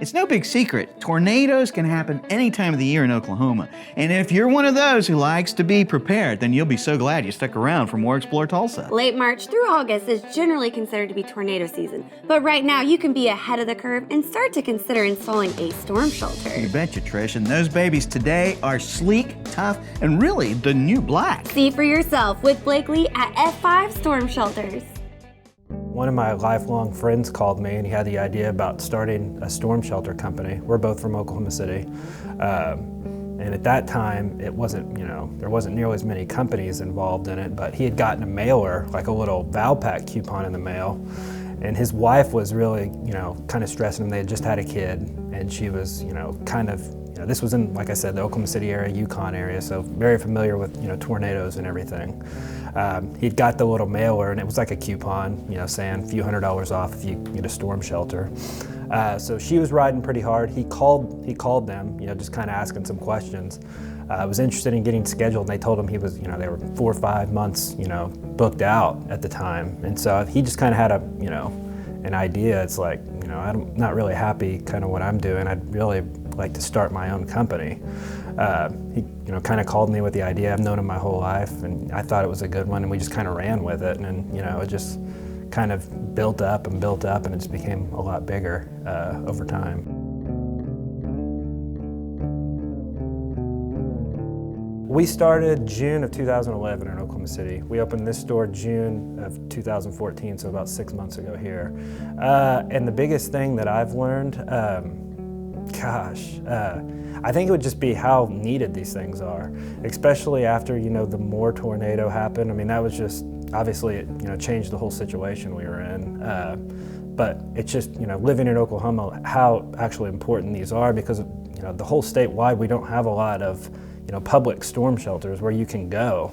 It's no big secret, tornadoes can happen any time of the year in Oklahoma. And if you're one of those who likes to be prepared, then you'll be so glad you stuck around for more Explore Tulsa. Late March through August is generally considered to be tornado season, but right now you can be ahead of the curve and start to consider installing a storm shelter. You betcha, Trish, and those babies today are sleek, tough, and really the new black. See for yourself with Blakely at F5 Storm Shelters. One of my lifelong friends called me and he had the idea about starting a storm shelter company. We're both from Oklahoma City. And at that time, it wasn't, there wasn't nearly as many companies involved in it, but he had gotten a mailer, like a little Valpak coupon in the mail. And his wife was really, kind of stressing him. They had just had a kid and she was, this was in, like I said, the Oklahoma City area, Yukon area, so very familiar with, tornadoes and everything. He'd got the little mailer and it was like a coupon, saying a few $100s off if you get a storm shelter. So she was riding pretty hard. He called them, just kind of asking some questions. Was interested in getting scheduled and they told him he was, they were 4 or 5 months, booked out at the time. And so he just kind of had an idea. It's like, I'm not really happy kind of what I'm doing. I'd really like to start my own company. He kind of called me with the idea. I've known him my whole life and I thought it was a good one and we just kind of ran with it and it just kind of built up and it just became a lot bigger over time. We started June of 2011 in Oklahoma City. We opened this store June of 2014, so about 6 months ago here. And the biggest thing that I've learned, I think it would just be how needed these things are, especially after, the Moore tornado happened. I mean, that was just, obviously it, changed the whole situation we were in. But it's just, living in Oklahoma, how actually important these are because, the whole statewide, we don't have a lot of, public storm shelters where you can go.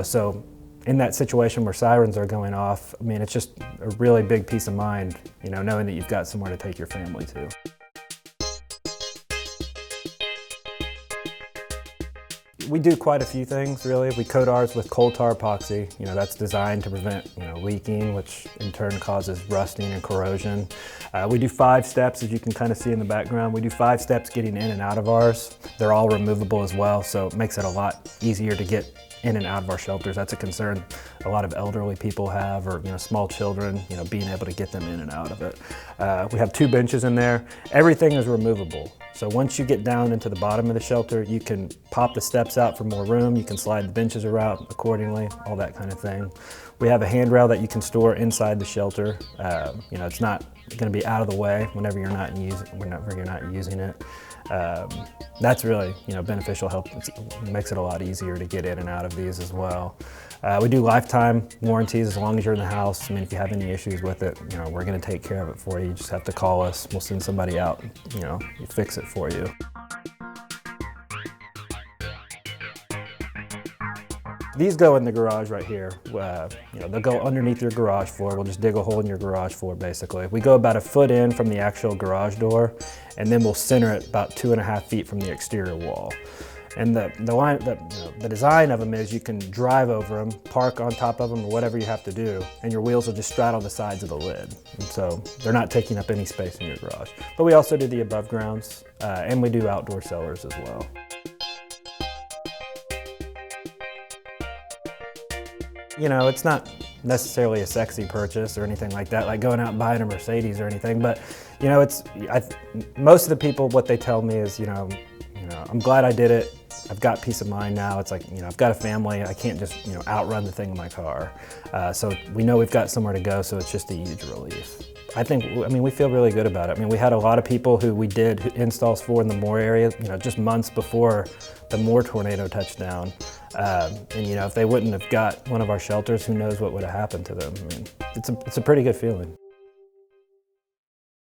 So in that situation where sirens are going off, I mean, it's just a really big peace of mind, knowing that you've got somewhere to take your family to. We do quite a few things, really. We coat ours with coal tar epoxy. That's designed to prevent, leaking, which in turn causes rusting and corrosion. We do 5 steps, as you can kind of see in the background. We do 5 steps getting in and out of ours. They're all removable as well, so it makes it a lot easier to get in and out of our shelters. That's a concern a lot of elderly people have, or small children, being able to get them in and out of it. We have 2 benches in there. Everything is removable. So once you get down into the bottom of the shelter, you can pop the steps out for more room, you can slide the benches around accordingly, all that kind of thing. We have a handrail that you can store inside the shelter. It's not going to be out of the way whenever you're not using it. That's really beneficial. It makes it a lot easier to get in and out of these as well. We do lifetime warranties as long as you're in the house. I mean, if you have any issues with it, we're going to take care of it for you. You just have to call us. We'll send somebody out, fix it for you. These go in the garage right here. They'll go underneath your garage floor. We'll just dig a hole in your garage floor, basically. We go about 1 foot in from the actual garage door, and then we'll center it about 2.5 feet from the exterior wall. And the design of them is you can drive over them, park on top of them, or whatever you have to do, and your wheels will just straddle the sides of the lid. And so they're not taking up any space in your garage. But we also do the above grounds, and we do outdoor cellars as well. It's not necessarily a sexy purchase or anything like that, like going out and buying a Mercedes or anything, but most of the people, what they tell me is, I'm glad I did it. I've got peace of mind now. It's like, I've got a family. I can't just, outrun the thing in my car. So we know we've got somewhere to go, so it's just a huge relief. We feel really good about it. We had a lot of people who we did installs for in the Moore area, just months before the Moore tornado touched down. And if they wouldn't have got one of our shelters, who knows what would have happened to them. It's a pretty good feeling.